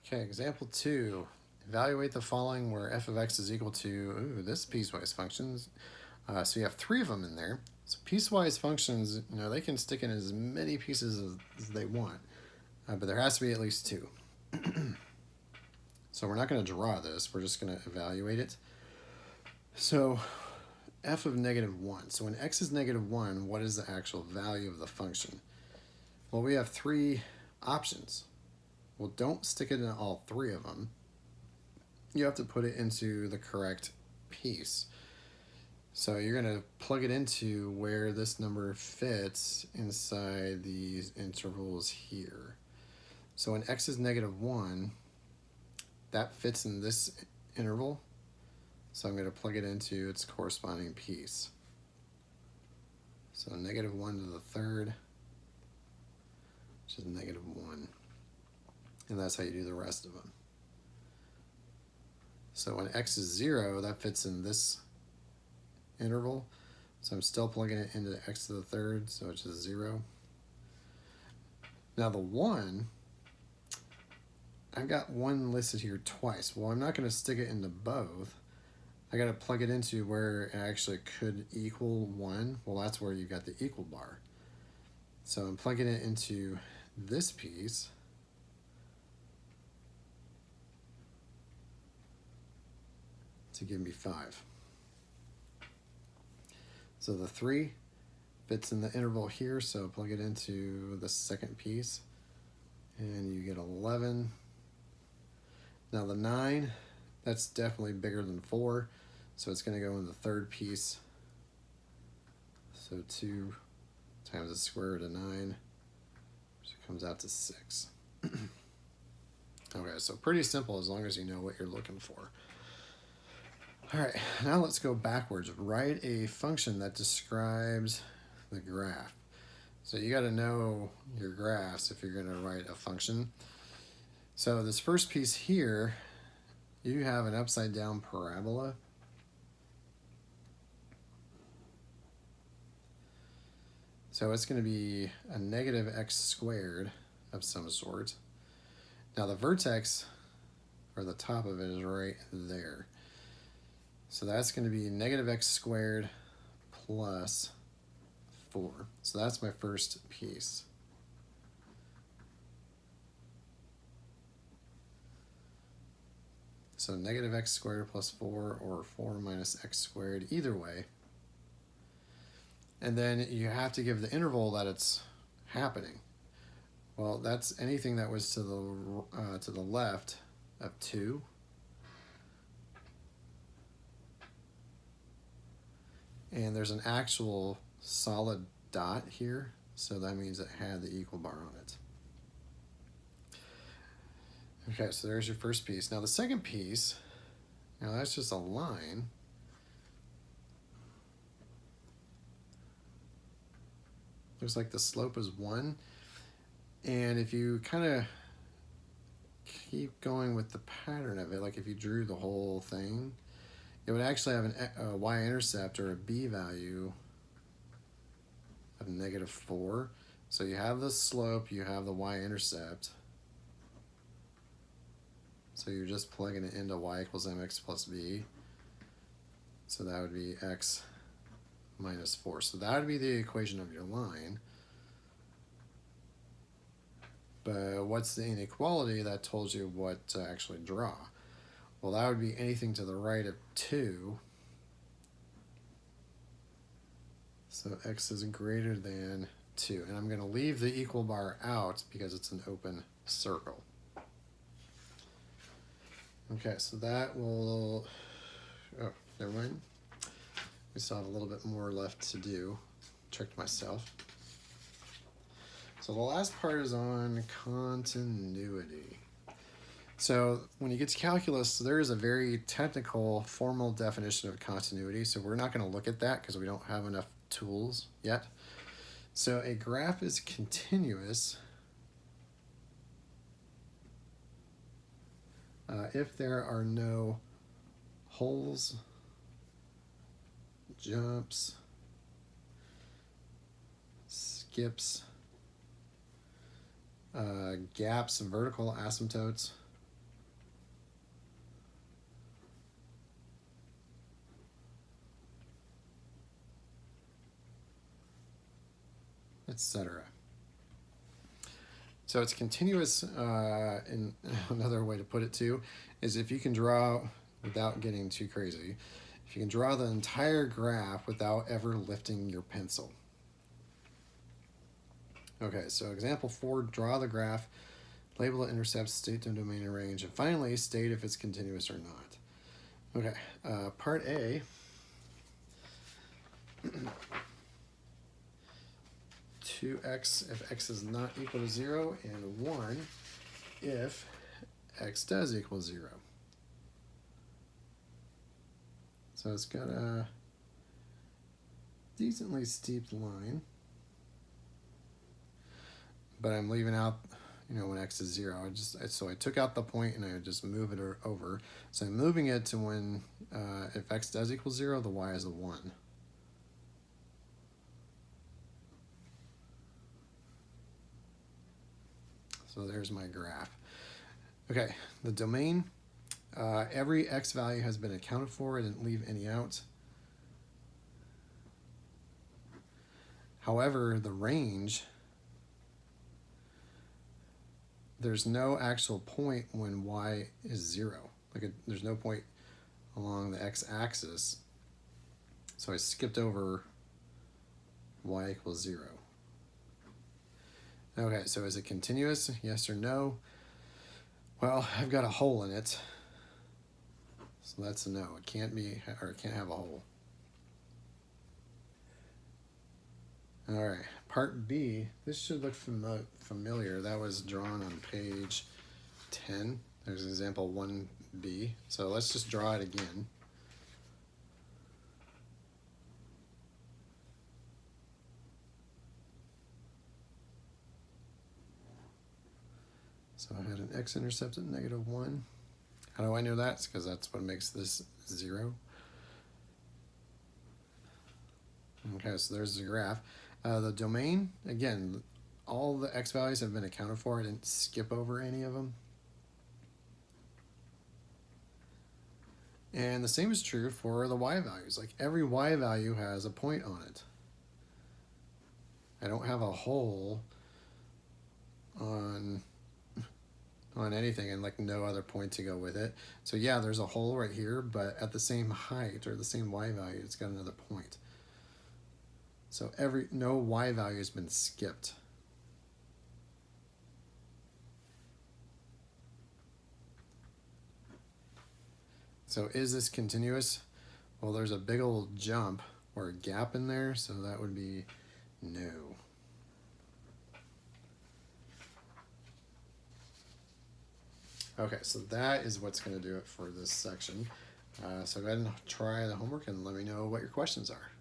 Okay, example 2. Evaluate the following where f of x is equal to this piecewise functions. So you have 3 of them in there. So piecewise functions, they can stick in as many pieces as they want, but there has to be at least 2. So we're not going to draw this, we're just going to evaluate it. So f of -1. So when x is -1, what is the actual value of the function? Well, we have 3 options. Well, don't stick it in all 3 of them. You have to put it into the correct piece. So you're going to plug it into where this number fits inside these intervals here. So when x is -1, that fits in this interval. So I'm going to plug it into its corresponding piece. So -1 to the third, which is -1. And that's how you do the rest of them. So when x is 0, that fits in this interval. So I'm still plugging it into x to the third, so it's just 0. Now the 1, I've got 1 listed here twice. Well, I'm not going to stick it into both. I got to plug it into where it actually could equal 1. Well, that's where you got the equal bar. So I'm plugging it into this piece. To give me 5. So the 3 fits in the interval here, so plug it into the second piece, and you get 11. Now the 9, that's definitely bigger than 4, so it's going to go in the third piece. So 2 times the square root of 9, which comes out to 6. Okay, so pretty simple as long as you know what you're looking for. All right, now let's go backwards. Write a function that describes the graph. So you got to know your graphs if you're going to write a function. So this first piece here, you have an upside down parabola. So it's going to be a -x squared of some sort. Now the vertex, or the top of it, is right there. So that's going to be -x squared plus 4. So that's my first piece. So -x squared plus 4, or 4 minus x squared, either way. And then you have to give the interval that it's happening. Well, that's anything that was to the left of 2. And there's an actual solid dot here, so that means it had the equal bar on it. Okay, so there's your first piece. Now the second piece, now that's just a line. Looks like the slope is 1. And if you kind of keep going with the pattern of it, like if you drew the whole thing, it would actually have a y-intercept, or a b value, of -4. So you have the slope, you have the y-intercept. So you're just plugging it into y equals mx plus b. So that would be x minus 4. So that would be the equation of your line. But what's the inequality that tells you what to actually draw? Well, that would be anything to the right of 2. So x is greater than 2. And I'm going to leave the equal bar out because it's an open circle. Okay, so that will... Oh, never mind. We still have a little bit more left to do. Tricked myself. So the last part is on continuity. So when you get to calculus, there is a very technical, formal definition of continuity. So we're not going to look at that because we don't have enough tools yet. So a graph is continuous if there are no holes, jumps, skips, gaps, and vertical asymptotes, etc. So it's continuous, in another way to put it too, is if you can draw, without getting too crazy, if you can draw the entire graph without ever lifting your pencil. Okay, so example 4, draw the graph, label the intercepts, state the domain and range, and finally state if it's continuous or not. Okay, part A. 2x if x is not equal to 0, and 1 if x does equal 0. So it's got a decently steep line, but I'm leaving out, when x is 0. So I took out the point and I just move it over. So I'm moving it to when, if x does equal 0, the y is a 1. So there's my graph. Okay, the domain. Every x value has been accounted for. I didn't leave any out. However, the range, there's no actual point when y is 0. There's no point along the x-axis. So I skipped over y equals 0. Okay, so is it continuous? Yes or no? Well, I've got a hole in it. So that's a no. It can't be, or it can't have a hole. All right, part B. This should look familiar. That was drawn on page 10. There's example 1B. So let's just draw it again. So I had an x-intercept at -1. How do I know that? It's because that's what makes this 0. Okay, so there's the graph. The domain, again, all the x values have been accounted for. I didn't skip over any of them. And the same is true for the y values. Like every y value has a point on it. I don't have a hole on anything and like no other point to go with it. So yeah, there's a hole right here, but at the same height or the same y value, it's got another point. So no y value has been skipped. So is this continuous? Well, there's a big old jump or a gap in there, so that would be no. Okay, so that is what's going to do it for this section. So go ahead and try the homework and let me know what your questions are.